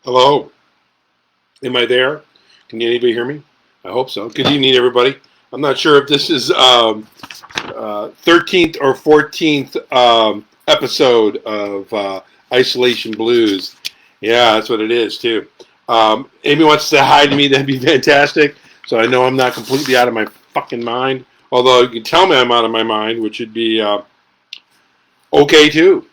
Hello, am I there? Can anybody hear me? I hope so. Good evening, everybody. I'm not sure if this is 13th or 14th episode of Isolation Blues. Yeah, that's what it is, too. Amy wants to say hi to me. That'd be fantastic. So I know I'm not completely out of my fucking mind. Although you can tell me I'm out of my mind, which would be okay, too.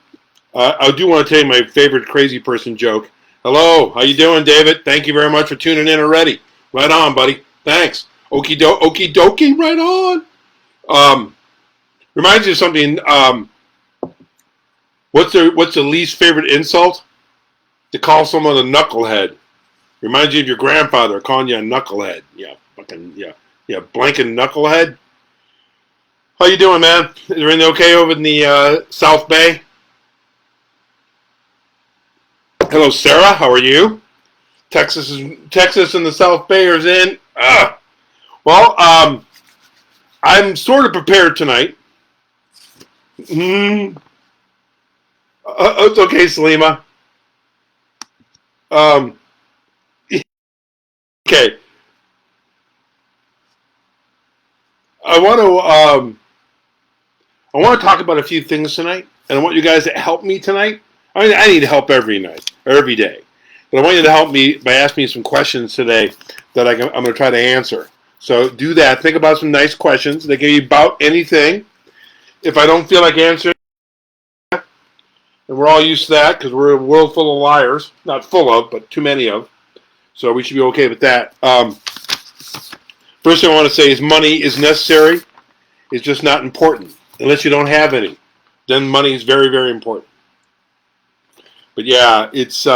I do want to tell you my favorite crazy person joke. Hello, how you doing, David? Thank you very much for tuning in already. Right on, buddy. Thanks. Okie dokie, right on. Reminds you of something. What's the least favorite insult? To call someone a knucklehead. Reminds you of your grandfather calling you a knucklehead. Yeah, fucking yeah, blanking knucklehead. How you doing, man? Is everything okay over in the South Bay? Hello, Sarah. How are you? Texas and the South Bay is in. Well, I'm sort of prepared tonight. Mm, it's okay, Salima. Um, okay, I want to talk about a few things tonight, and I want you guys to help me tonight. I need help every night or every day, but I want you to help me by asking me some questions today that I'm going to try to answer. So do that. Think about some nice questions. They can be about anything. If I don't feel like answering, and we're all used to that because we're a world full of liars. Not full of, but too many of. So we should be okay with that. First thing I want to say is money is necessary. It's just not important. Unless you don't have any. Then money is very, very important. But yeah, it's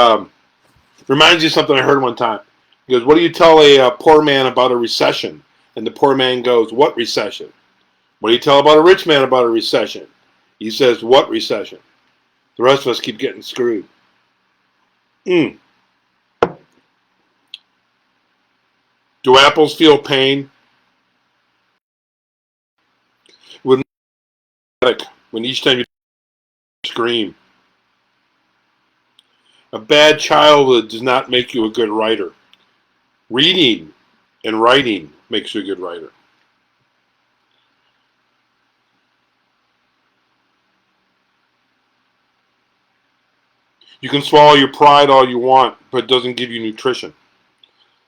reminds you of something I heard one time. He goes, what do you tell a poor man about a recession? And the poor man goes, what recession? What do you tell about a rich man about a recession? He says, what recession? The rest of us keep getting screwed. Do apples feel pain? When each time you scream. A bad childhood does not make you a good writer. Reading and writing makes you a good writer. You can swallow your pride all you want, but it doesn't give you nutrition.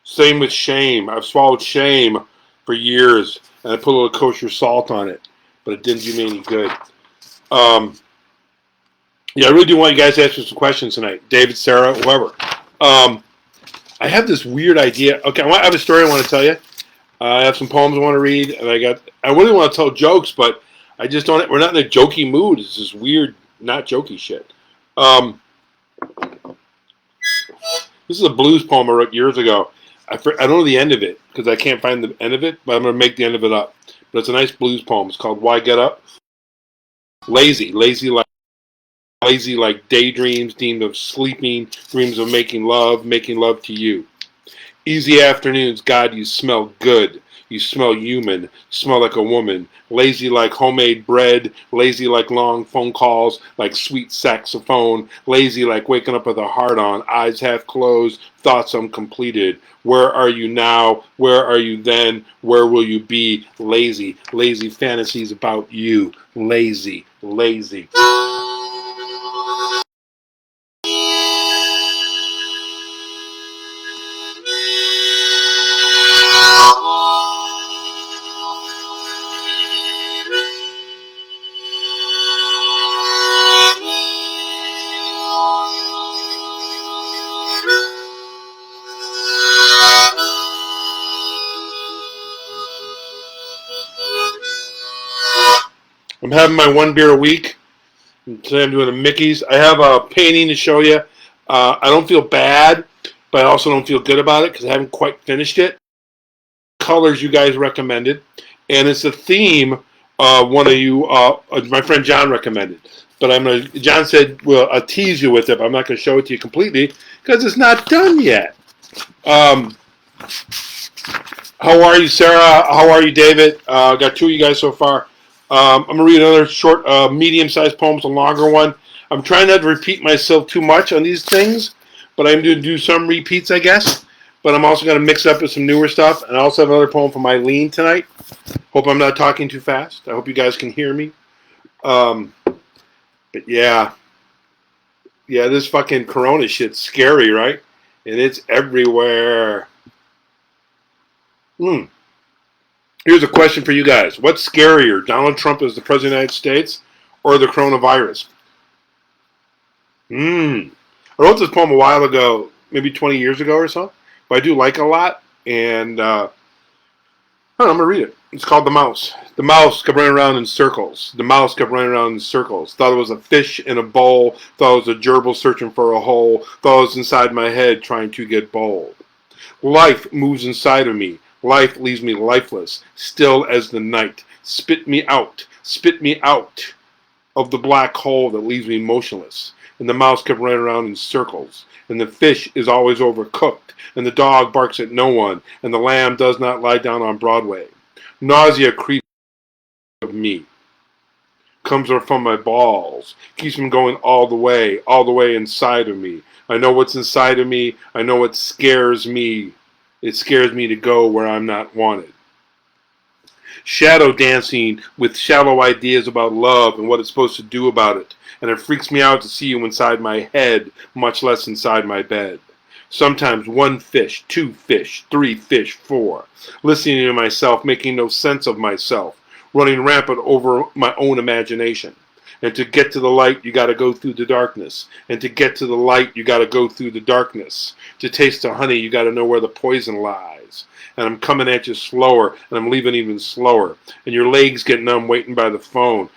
Same with shame. I've swallowed shame for years, and I put a little kosher salt on it, but it didn't do me any good. Yeah, I really do want you guys to answer some questions tonight. David, Sarah, whoever. I have this weird idea. Okay, I have a story I want to tell you. I have some poems I want to read, and I really want to tell jokes, but I just don't. We're not in a jokey mood. It's this weird, not jokey shit. This is a blues poem I wrote years ago. I don't know the end of it because I can't find the end of it, but I'm going to make the end of it up. But it's a nice blues poem. It's called "Why Get Up." Lazy like daydreams, dreams of sleeping, dreams of making love to you. Easy afternoons, God, you smell good. You smell human, smell like a woman. Lazy like homemade bread, lazy like long phone calls, like sweet saxophone. Lazy like waking up with a heart on, eyes half closed, thoughts uncompleted. Where are you now? Where are you then? Where will you be? Lazy, lazy fantasies about you. Lazy, lazy. I'm having my one beer a week. Today I'm doing a Mickey's. I have a painting to show you. I don't feel bad, but I also don't feel good about it because I haven't quite finished it. Colors you guys recommended, and it's a theme one of you, my friend John recommended. But John said, well, I'll tease you with it, but I'm not going to show it to you completely because it's not done yet. How are you, Sarah? How are you, David? Got two of you guys so far. I'm going to read another short, medium-sized poem, a longer one. I'm trying not to repeat myself too much on these things, but but I'm going to do some repeats, I guess. But I'm also going to mix up with some newer stuff. And I also have another poem from Eileen tonight. Hope I'm not talking too fast. I hope you guys can hear me. But yeah, this fucking corona shit's scary, right? And it's everywhere. Here's a question for you guys. What's scarier, Donald Trump as the President of the United States or the coronavirus? I wrote this poem a while ago, maybe 20 years ago or so, but I do like it a lot. And I'm going to read it. It's called The Mouse. The mouse kept running around in circles. The mouse kept running around in circles. Thought it was a fish in a bowl. Thought it was a gerbil searching for a hole. Thought it was inside my head trying to get bold. Life moves inside of me. Life leaves me lifeless, still as the night. Spit me out of the black hole that leaves me motionless. And the mouse kept running around in circles. And the fish is always overcooked. And the dog barks at no one. And the lamb does not lie down on Broadway. Nausea creeps of me. Comes from my balls. Keeps them going all the way inside of me. I know what's inside of me. I know what scares me. It scares me to go where I'm not wanted. Shadow dancing with shallow ideas about love and what it's supposed to do about it. And it freaks me out to see you inside my head, much less inside my bed. Sometimes 1 fish, 2 fish, 3 fish, 4. Listening to myself, making no sense of myself. Running rampant over my own imagination. And to get to the light, you got to go through the darkness. And to get to the light, you got to go through the darkness. To taste the honey, you got to know where the poison lies. And I'm coming at you slower, and I'm leaving even slower. And your legs get numb waiting by the phone.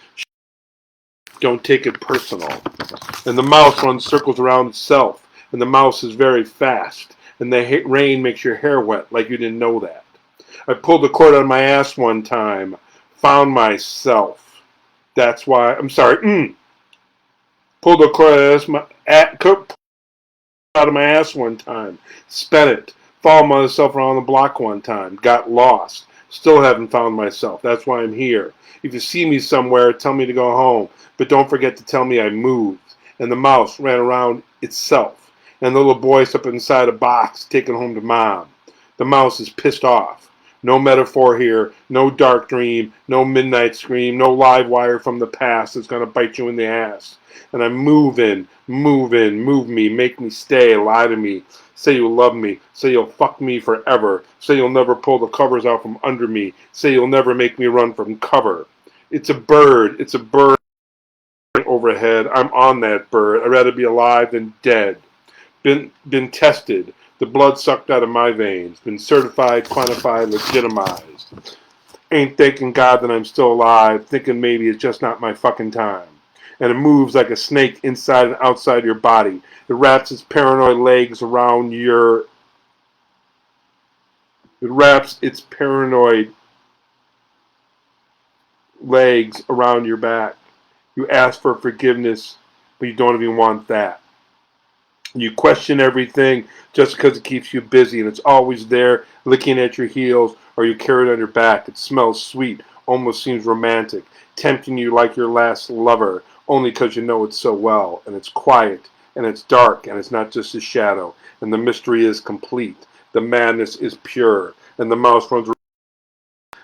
Don't take it personal. And the mouse runs circles around itself. And the mouse is very fast. And the rain makes your hair wet like you didn't know that. I pulled the cord out of my ass one time. Found myself. That's why, I'm sorry, pulled the cord out of my ass one time. Spent it. Followed myself around the block one time. Got lost. Still haven't found myself. That's why I'm here. If you see me somewhere, tell me to go home. But don't forget to tell me I moved. And the mouse ran around itself. And the little boy slept inside a box, taken home to mom. The mouse is pissed off. No metaphor here, no dark dream, no midnight scream, no live wire from the past that's going to bite you in the ass. And I'm moving, move me, make me stay, lie to me. Say you love me, say you'll fuck me forever. Say you'll never pull the covers out from under me. Say you'll never make me run from cover. It's a bird overhead. I'm on that bird. I'd rather be alive than dead. Been tested. The blood sucked out of my veins. Been certified, quantified, legitimized. Ain't thanking God that I'm still alive. Thinking maybe it's just not my fucking time. And it moves like a snake inside and outside your body. It wraps its paranoid legs around your... It wraps its paranoid legs around your back. You ask for forgiveness, but you don't even want that. You question everything just because it keeps you busy, and it's always there licking at your heels, or you carry it on your back. It smells sweet, almost seems romantic, tempting you like your last lover, only because you know it so well. And it's quiet, and it's dark, and it's not just a shadow, and the mystery is complete. The madness is pure, and the mouse runs around,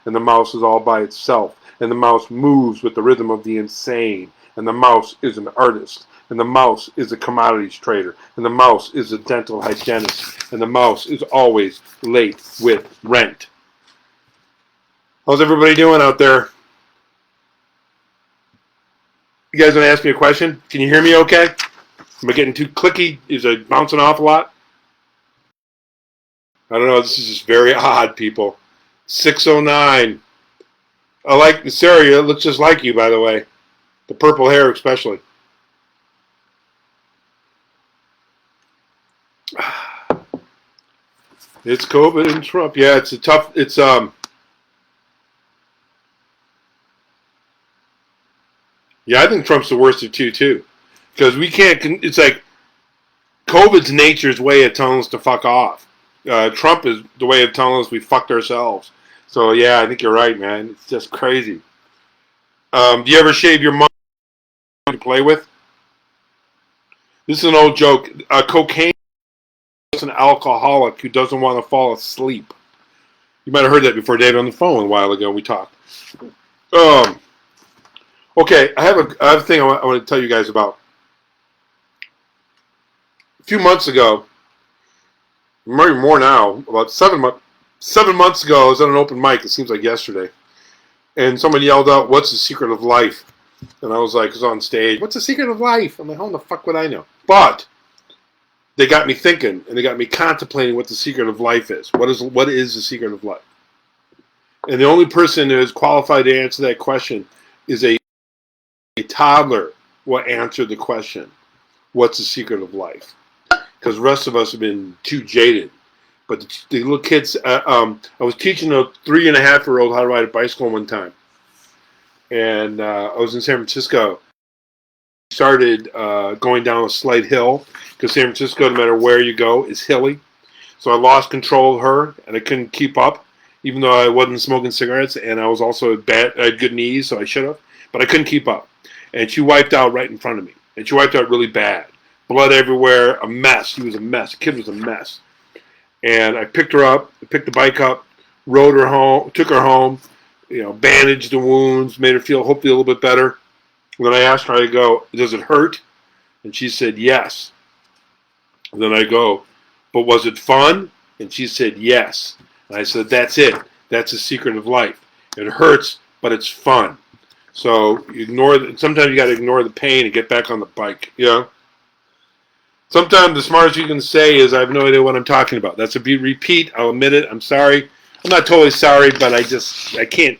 and the mouse is all by itself, and the mouse moves with the rhythm of the insane, and the mouse is an artist. And the mouse is a commodities trader. And the mouse is a dental hygienist. And the mouse is always late with rent. How's everybody doing out there? You guys want to ask me a question? Can you hear me okay? Am I getting too clicky? Is it bouncing off a lot? I don't know. This is just very odd, people. 609. I like Sarah. It looks just like you, by the way. The purple hair especially. It's COVID and Trump. Yeah, it's a tough. Yeah, I think Trump's the worst of two too, because we can't. It's like COVID's nature's way of telling us to fuck off. Trump is the way of telling us we fucked ourselves. So yeah, I think you're right, man. It's just crazy. Do you ever shave your mouth to play with? This is an old joke. Cocaine an alcoholic who doesn't want to fall asleep. You might have heard that before, David, on the phone a while ago. We talked. Okay, I have a thing I want to tell you guys about. A few months ago, maybe more now, about 7 months ago, I was at an open mic. It seems like yesterday. And someone yelled out, "What's the secret of life?" And I was like, I was on stage, "What's the secret of life?" I'm like, how the fuck would I know? But they got me thinking, and they got me contemplating what the secret of life is. What is the secret of life? And the only person who is qualified to answer that question is a toddler will answer the question, what's the secret of life? Because the rest of us have been too jaded. But the little kids, I was teaching a 3.5-year-old how to ride a bicycle one time. And I was in San Francisco. Started going down a slight hill, because San Francisco, no matter where you go, is hilly. So I lost control of her, and I couldn't keep up, even though I wasn't smoking cigarettes, and I was also I had good knees, so I should have. But I couldn't keep up. And she wiped out right in front of me. And she wiped out really bad. Blood everywhere, a mess. She was a mess. The kid was a mess. And I picked her up, picked the bike up, rode her home, took her home, bandaged the wounds, made her feel hopefully a little bit better. And then I asked her, I go, "Does it hurt?" And she said, "Yes." And then I go, "But was it fun?" And she said, "Yes." And I said, "That's it. That's the secret of life. It hurts, but it's fun." So sometimes you got to ignore the pain and get back on the bike, Sometimes the smartest you can say is, "I have no idea what I'm talking about." That's a repeat. I'll admit it. I'm sorry. I'm not totally sorry, but I can't.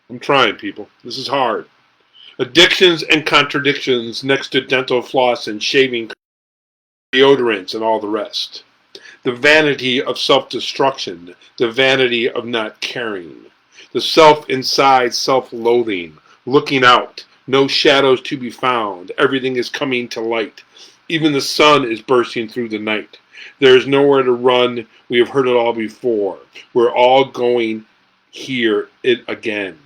I'm trying, people. This is hard. Addictions and contradictions next to dental floss and shaving, deodorants and all the rest. The vanity of self-destruction, the vanity of not caring, the self inside self-loathing, looking out, no shadows to be found, everything is coming to light. Even the sun is bursting through the night. There is nowhere to run. We have heard it all before. We're all going hear it again.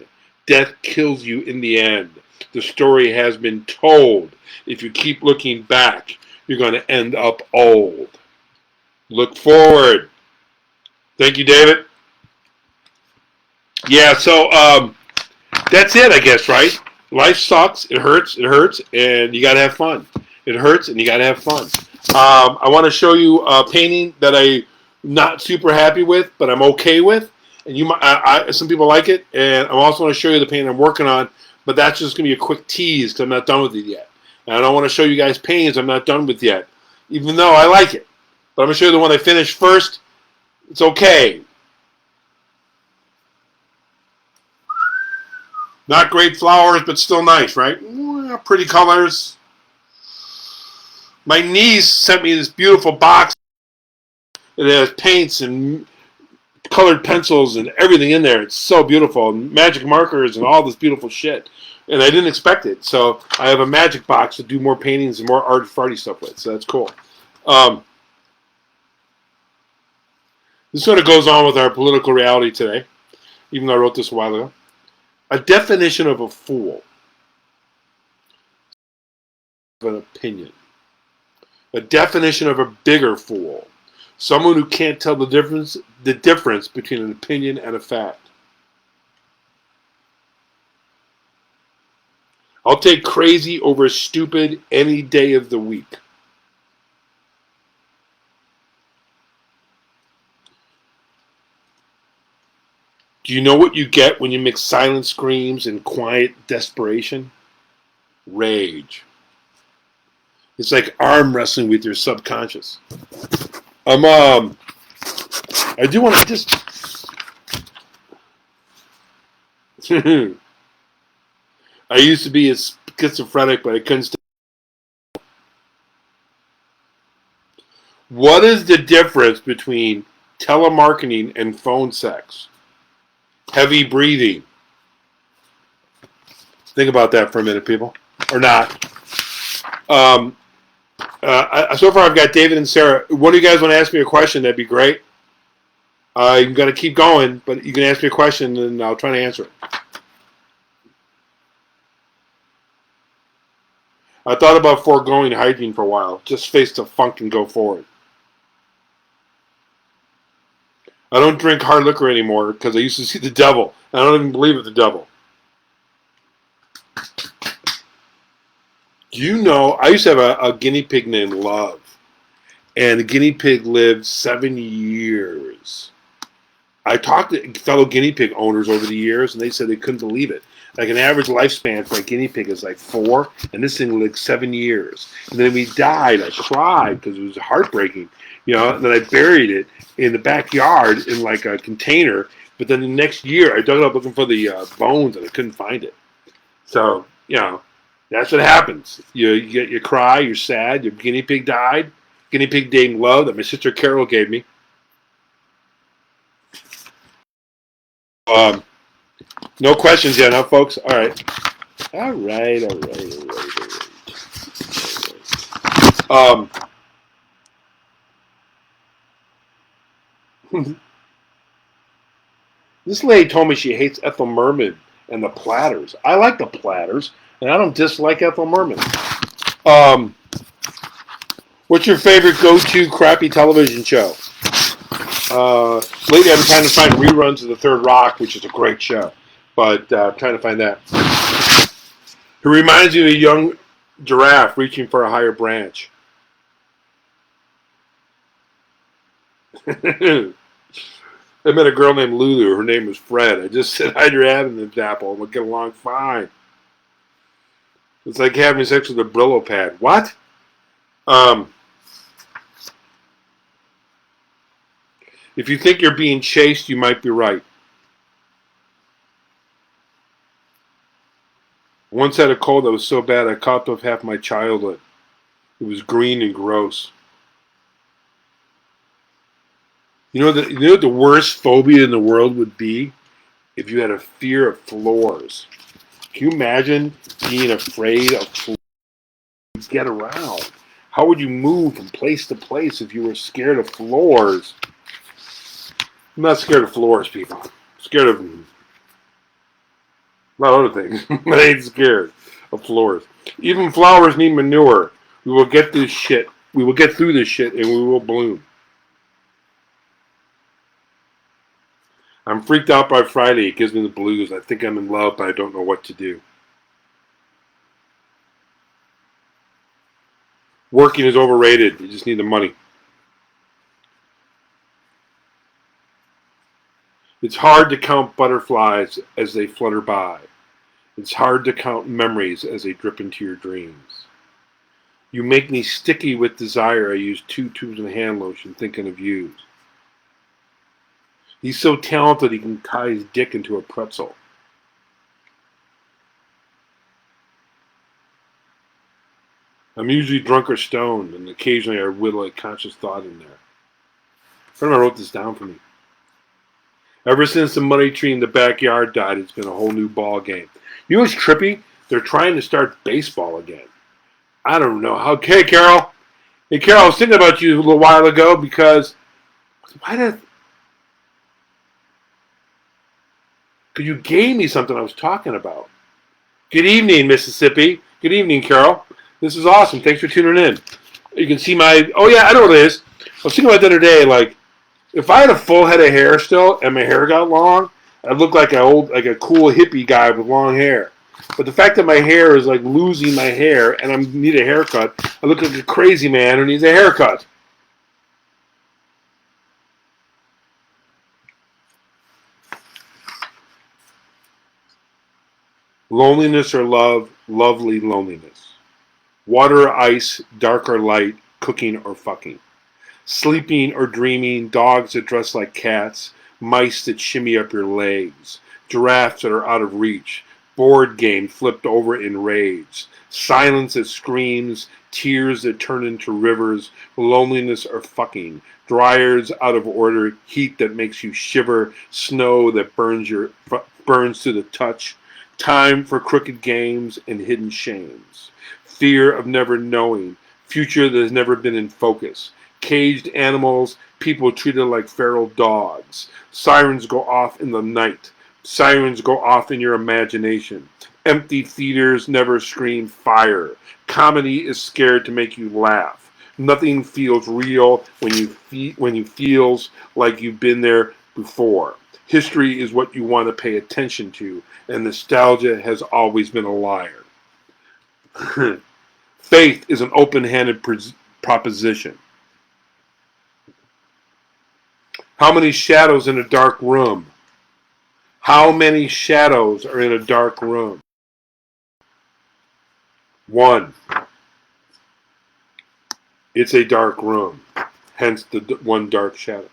Death kills you in the end. The story has been told. If you keep looking back, you're going to end up old. Look forward. Thank you, David. Yeah, so that's it, I guess, right? Life sucks. It hurts, and you got to have fun. It hurts, and you got to have fun. I want to show you a painting that I'm not super happy with, but I'm okay with. And some people like it, and I'm also going to show you the painting I'm working on, but that's just going to be a quick tease because I'm not done with it yet. And I don't want to show you guys paintings I'm not done with yet, even though I like it. But I'm going to show you the one I finished first. It's okay. Not great flowers, but still nice, right? Pretty colors. My niece sent me this beautiful box. It has paints and colored pencils and everything in there. It's so beautiful. And magic markers and all this beautiful shit. And I didn't expect it. So I have a magic box to do more paintings and more art-farty stuff with. So that's cool. This sort of goes on with our political reality today, even though I wrote this a while ago. A definition of a fool. An opinion. A definition of a bigger fool. Someone who can't tell the difference between an opinion and a fact. I'll take crazy over stupid any day of the week. Do you know what you get when you mix silent screams and quiet desperation? Rage. It's like arm wrestling with your subconscious. I do want to just... I used to be a schizophrenic, but I couldn't stay. What is the difference between telemarketing and phone sex? Heavy breathing. Think about that for a minute, people. Or not. So far I've got David and Sarah. One of you guys want to ask me a question, that'd be great. I'm going to keep going, but you can ask me a question and I'll try to answer it. I thought about foregoing hygiene for a while. Just face the funk and go for it. I don't drink hard liquor anymore because I used to see the devil. I don't even believe it's the devil. Do you know, I used to have a guinea pig named Love. And the guinea pig lived 7 years. I talked to fellow guinea pig owners over the years, and they said they couldn't believe it. Like an average lifespan for a guinea pig is like 4, and this thing lived 7 years. And then when he died, I cried because it was heartbreaking. And then I buried it in the backyard in like a container. But then the next year, I dug it up looking for the bones, and I couldn't find it. So, that's what happens. You cry, you're sad, your guinea pig died. Guinea pig named Love that my sister Carol gave me. No questions yet, huh, folks? All right. This lady told me she hates Ethel Merman and the Platters. I like the Platters, and I don't dislike Ethel Merman. What's your favorite go-to crappy television show? Lately, I'm trying to find reruns of The Third Rock, which is a great show, but I'm trying to find that. It reminds you of a young giraffe reaching for a higher branch. I met a girl named Lulu. Her name was Fred. I just said hi to her Adam's apple, and we'll get along fine. It's like having sex with a Brillo pad. What? If you think you're being chased, you might be right. Once had a cold that was so bad I coughed off half my childhood. It was green and gross. You know what the worst phobia in the world would be? If you had a fear of floors. Can you imagine being afraid of floors? Get around. How would you move from place to place if you were scared of floors? I'm not scared of floors, people. I'm scared of a lot of other things, but I ain't scared of floors. Even flowers need manure. We will get this shit. We will get through this shit, and we will bloom. I'm freaked out by Friday. It gives me the blues. I think I'm in love, but I don't know what to do. Working is overrated. You just need the money. It's hard to count butterflies as they flutter by. It's hard to count memories as they drip into your dreams. You make me sticky with desire. I use 2 tubes of hand lotion thinking of you. He's so talented he can tie his dick into a pretzel. I'm usually drunk or stoned, and occasionally I whittle a conscious thought in there. Someone wrote this down for me. Ever since the money tree in the backyard died, it's been a whole new ball game. You know what's trippy? They're trying to start baseball again. I don't know how. Hey, Carol. Hey, Carol, I was thinking about you a little while ago because because you gave me something I was talking about. Good evening, Mississippi. Good evening, Carol. This is awesome. Thanks for tuning in. You can see my. Oh yeah, I know what it is. I was thinking about the other day, like. If I had a full head of hair still and my hair got long, I'd look like a cool hippie guy with long hair. But the fact that my hair is like losing my hair and I need a haircut, I look like a crazy man who needs a haircut. Loneliness or love, lovely loneliness. Water or ice, dark or light, cooking or fucking. Sleeping or dreaming, dogs that dress like cats, mice that shimmy up your legs, giraffes that are out of reach, board game flipped over in rage, silence that screams, tears that turn into rivers, loneliness or fucking, dryers out of order, heat that makes you shiver, snow that burns to the touch, time for crooked games and hidden shames, fear of never knowing, future that has never been in focus, caged animals, people treated like feral dogs. Sirens go off in the night. Sirens go off in your imagination. Empty theaters never scream fire. Comedy is scared to make you laugh. Nothing feels real when you feels like you've been there before. History is what you want to pay attention to, and nostalgia has always been a liar. Faith is an open-handed proposition. How many shadows in a dark room? How many shadows are in a dark room? One. It's a dark room, hence the one dark shadow.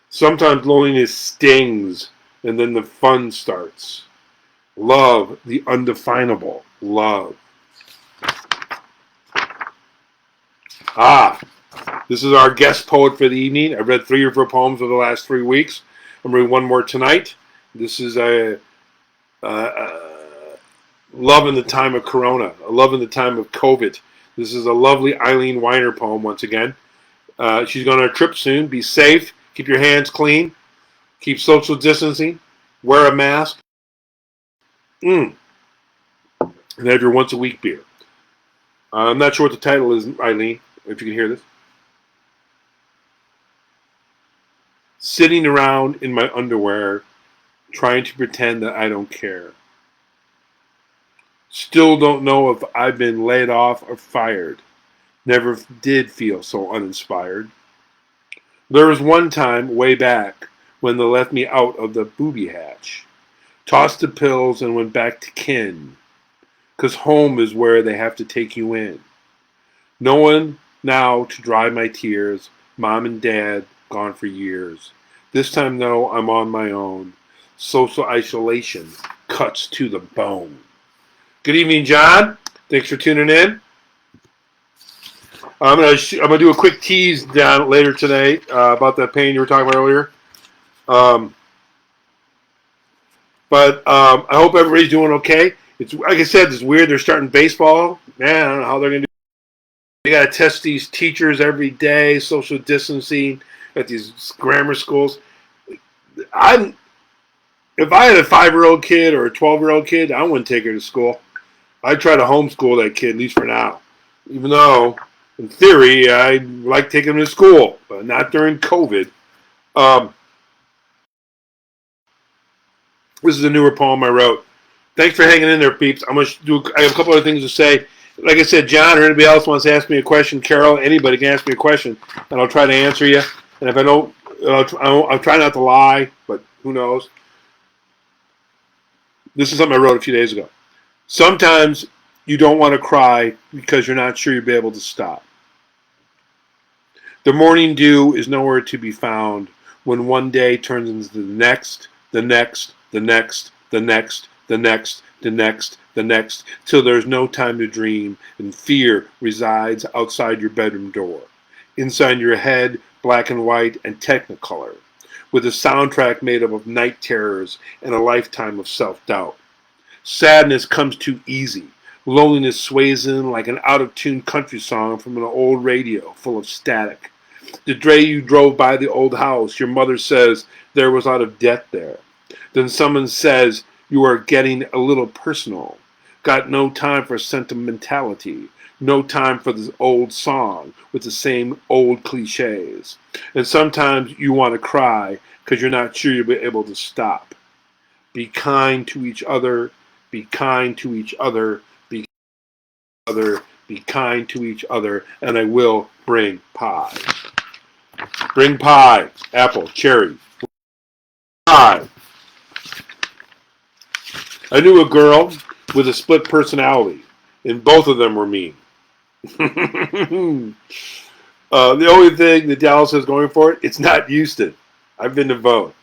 Sometimes loneliness stings, and then the fun starts. Love, the undefinable. Love. This is our guest poet for the evening. I've read 3 of her poems over the last 3 weeks. I'm reading one more tonight. This is a love in the time of Corona, a love in the time of COVID. This is a lovely Eileen Weiner poem once again. She's going on a trip soon. Be safe. Keep your hands clean. Keep social distancing. Wear a mask. And have your once a week beer. I'm not sure what the title is, Eileen, if you can hear this. Sitting around in my underwear, trying to pretend that I don't care. Still don't know if I've been laid off or fired. Never did feel so uninspired. There was one time, way back, when they left me out of the booby hatch. Tossed the pills and went back to kin. 'Cause home is where they have to take you in. No one now to dry my tears. Mom and dad gone for years. This time, though, I'm on my own. Social isolation cuts to the bone. Good evening, John. Thanks for tuning in. I'm gonna do a quick tease down later today about that pain you were talking about earlier. But I hope everybody's doing okay. It's like I said, it's weird. They're starting baseball. Man, I don't know how they're gonna do. They gotta test these teachers every day, social distancing at these grammar schools. If I had a 5-year-old kid or a 12-year-old kid, I wouldn't take her to school. I'd try to homeschool that kid, at least for now. Even though, in theory, I'd like taking him to school, but not during COVID. This is a newer poem I wrote. Thanks for hanging in there, peeps. I have a couple other things to say. Like I said, John or anybody else wants to ask me a question, Carol, anybody can ask me a question, and I'll try to answer you. And if I don't, I'll try not to lie, but who knows. This is something I wrote a few days ago. Sometimes you don't want to cry because you're not sure you'll be able to stop. The morning dew is nowhere to be found when one day turns into the next, the next, the next, the next, the next, the next, the next, till there's no time to dream, and fear resides outside your bedroom door. Inside your head, black and white and technicolor, with a soundtrack made up of night terrors and a lifetime of self-doubt. Sadness comes too easy. Loneliness sways in like an out-of-tune country song from an old radio full of static. The day you drove by the old house, your mother says there was a lot of debt there. Then someone says you are getting a little personal. Got no time for sentimentality. No time for this old song with the same old cliches. And sometimes you want to cry because you're not sure you'll be able to stop. Be kind to each other. Be kind to each other. Be other. Be kind to each other. And I will bring pie. Bring pie. Apple. Cherry. Pie. I knew a girl with a split personality, and both of them were mean. The only thing that Dallas has going for it, it's not Houston. I've been to both.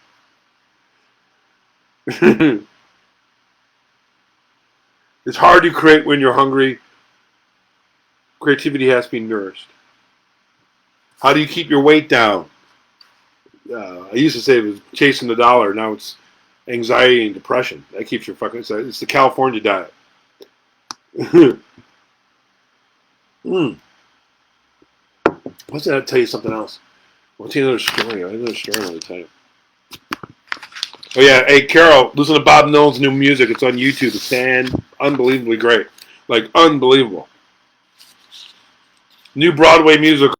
It's hard to create when you're hungry. Creativity has to be nourished. How do you keep your weight down? I used to say it was chasing the dollar. Now it's anxiety and depression. That keeps you fucking. It's the California diet. What's that? I'll tell you something else. I'll tell you another story. I have another story I want to tell you. Oh yeah, hey Carol, listen to Bob Nolan's new music. It's on YouTube. It's unbelievably great, like unbelievable. New Broadway musical,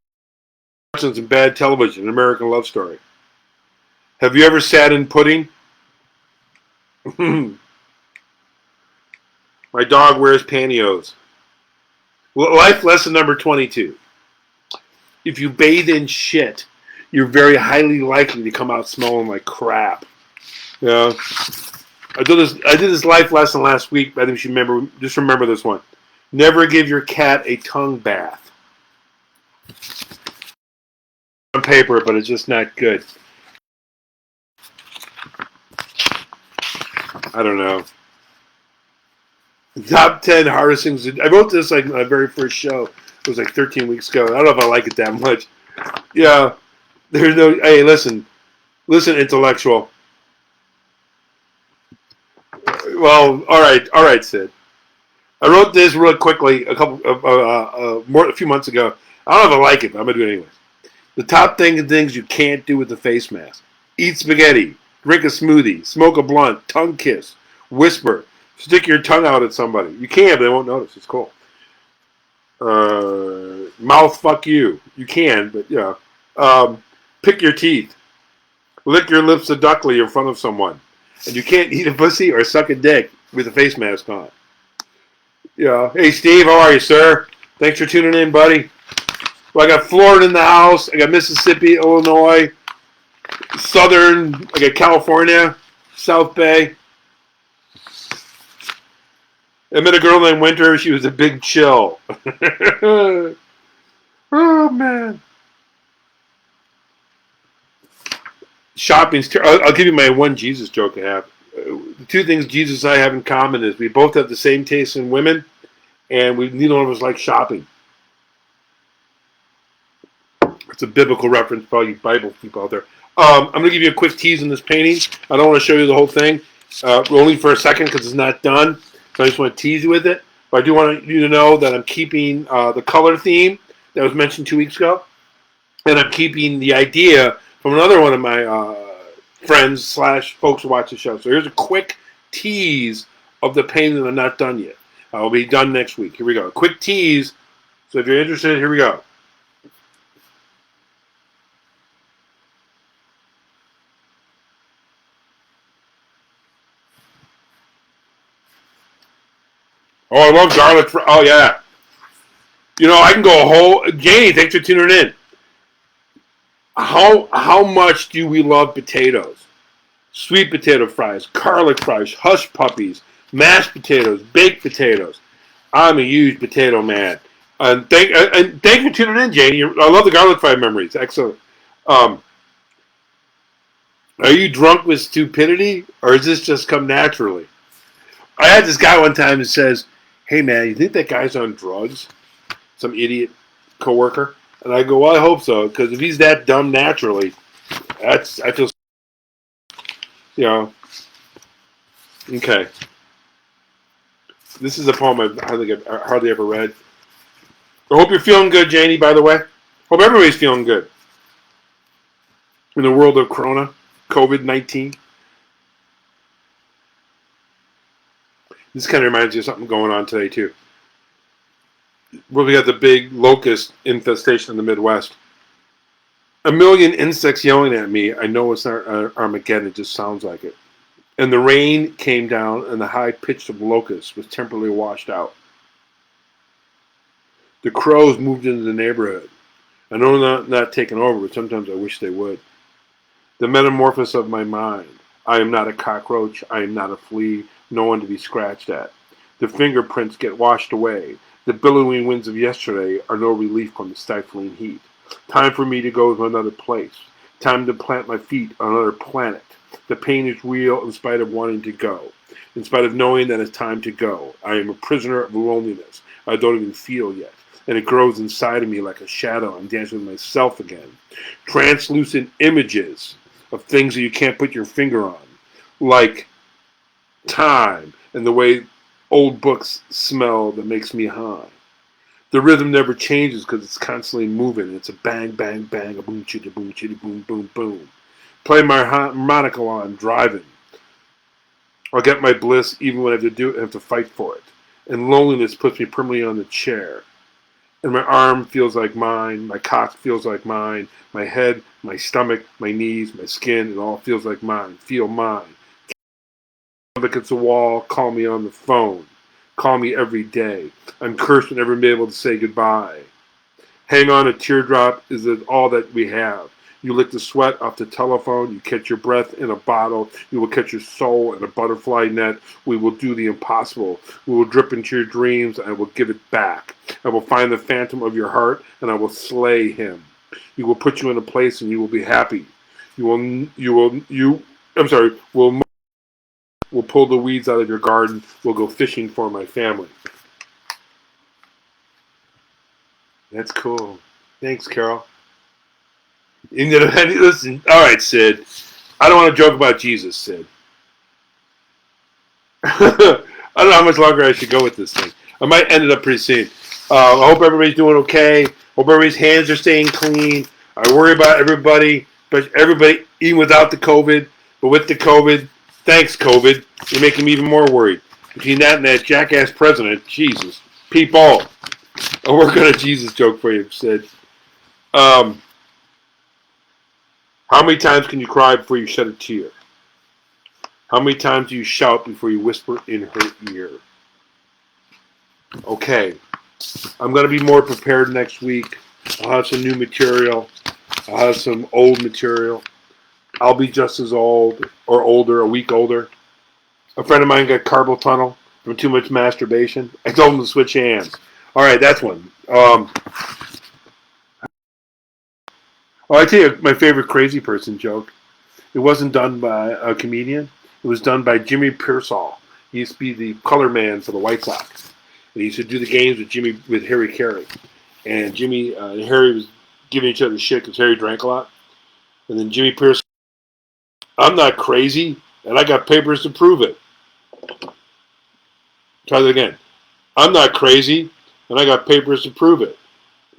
and bad television, an American Love Story. Have you ever sat in pudding? My dog wears pantyhose. Life lesson number 22. If you bathe in shit, you're very highly likely to come out smelling like crap. Yeah. I did this life lesson last week. I think you should remember. Just remember this one. Never give your cat a tongue bath. On paper, but it's just not good. I don't know. Top 10 hardest things. I wrote this like my very first show. It was like 13 weeks ago. I don't know if I like it that much. Yeah. There's no. Hey, listen, intellectual. Well, all right, Sid. I wrote this real quickly a few months ago. I don't know if I like it, but I'm gonna do it anyways. The top things you can't do with the face mask: eat spaghetti, drink a smoothie, smoke a blunt, tongue kiss, whisper, stick your tongue out at somebody. You can, but they won't notice. It's cool. Mouth fuck you. You can, but yeah. Pick your teeth. Lick your lips seductively in front of someone. And you can't eat a pussy or suck a dick with a face mask on. Yeah. Hey, Steve, how are you, sir? Thanks for tuning in, buddy. Well, I got Florida in the house. I got Mississippi, Illinois, Southern. I got California, South Bay. I met a girl named Winter. She was a big chill. Oh, man. Shopping's I'll give you my one Jesus joke I have. The two things Jesus and I have in common is we both have the same taste in women, and neither one of us like shopping. It's a biblical reference for all you Bible people out there. I'm going to give you a quick tease on this painting. I don't want to show you the whole thing, only for a second because it's not done. So I just want to tease you with it. But I do want you to know that I'm keeping the color theme that was mentioned 2 weeks ago, and I'm keeping the idea from another one of my friends / folks who watch the show. So here's a quick tease of the painting that I'm not done yet. I'll be done next week. Here we go. A quick tease. So if you're interested, here we go. Oh, I love garlic. Oh, yeah. You know, I can go a whole... Janie, thanks for tuning in. How much do we love potatoes? Sweet potato fries, garlic fries, hush puppies, mashed potatoes, baked potatoes. I'm a huge potato man. And thank you for tuning in, Janie. I love the garlic fry memories. Excellent. Are you drunk with stupidity, or does this just come naturally? I had this guy one time that says, "Hey man, you think that guy's on drugs?" Some idiot coworker. And I go, "Well, I hope so, because if he's that dumb naturally, I feel, you know." Okay. This is a poem I hardly ever read. I hope you're feeling good, Janie, by the way. Hope everybody's feeling good in the world of Corona, COVID-19. This kind of reminds you of something going on today, too. Well, we got the big locust infestation in the Midwest. A million insects yelling at me. I know it's not Armageddon. It just sounds like it. And the rain came down, and the high pitch of locusts was temporarily washed out. The crows moved into the neighborhood. I know not taking over, but sometimes I wish they would. The metamorphosis of my mind. I am not a cockroach. I am not a flea. No one to be scratched at. The fingerprints get washed away. The billowing winds of yesterday are no relief from the stifling heat. Time for me to go to another place. Time to plant my feet on another planet. The pain is real in spite of wanting to go. In spite of knowing that it's time to go. I am a prisoner of loneliness. I don't even feel yet. And it grows inside of me like a shadow. I'm dancing with myself again. Translucent images of things that you can't put your finger on. Like time and the way old books smell that makes me high. The rhythm never changes because it's constantly moving. It's a bang, bang, bang, a boom, chitty, boom, boom, boom, boom. Play my harmonica while I'm driving. I'll get my bliss even when I have to fight for it. And loneliness puts me permanently on the chair. And my arm feels like mine, my cock feels like mine, my head, my stomach, my knees, my skin, it all feels like mine. Feel mine. Look against the wall, call me on the phone. Call me every day. I'm cursed and never been able to say goodbye. Hang on, a teardrop is all that we have. You lick the sweat off the telephone. You catch your breath in a bottle. You will catch your soul in a butterfly net. We will do the impossible. We will drip into your dreams, and I will give it back. I will find the phantom of your heart, and I will slay him. You will put you in a place, and you will be happy. We'll pull the weeds out of your garden. We'll go fishing for my family. That's cool. Thanks, Carol. Listen, all right, Sid. I don't want to joke about Jesus, Sid. I don't know how much longer I should go with this thing. I might end it up pretty soon. I hope everybody's doing okay. Hope everybody's hands are staying clean. I worry about everybody, but everybody, even without the COVID, but with the COVID, thanks, COVID. You're making me even more worried. Between that and that jackass president, Jesus. People. I'll work on a Jesus joke for you, Sid. How many times can you cry before you shed a tear? How many times do you shout before you whisper in her ear? Okay, I'm going to be more prepared next week. I'll have some new material. I'll have some old material. I'll be just as old or older, a week older. A friend of mine got carpal tunnel from too much masturbation. I told him to switch hands. All right, that's one. I tell you my favorite crazy person joke. It wasn't done by a comedian. It was done by Jimmy Pearsall. He used to be the color man for the White Sox. And he used to do the games with Harry Carey. And Jimmy and Harry was giving each other shit because Harry drank a lot. And then Jimmy Pearsall, I'm not crazy, and I got papers to prove it. Try that again. I'm not crazy, and I got papers to prove it.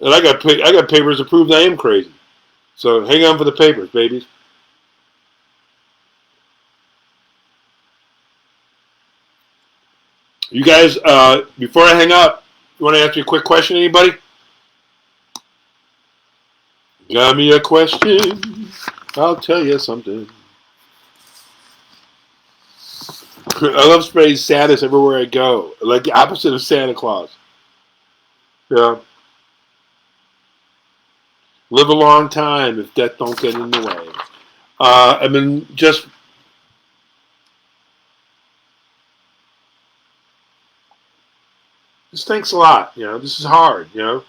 And I got papers to prove that I am crazy. So hang on for the papers, babies. You guys, before I hang up, you want to ask me a quick question, anybody? Got me a question? I'll tell you something. I love spraying sadness everywhere I go. Like the opposite of Santa Claus. Yeah. Live a long time if death don't get in the way. I mean, just thanks a lot. You know, this is hard. You know,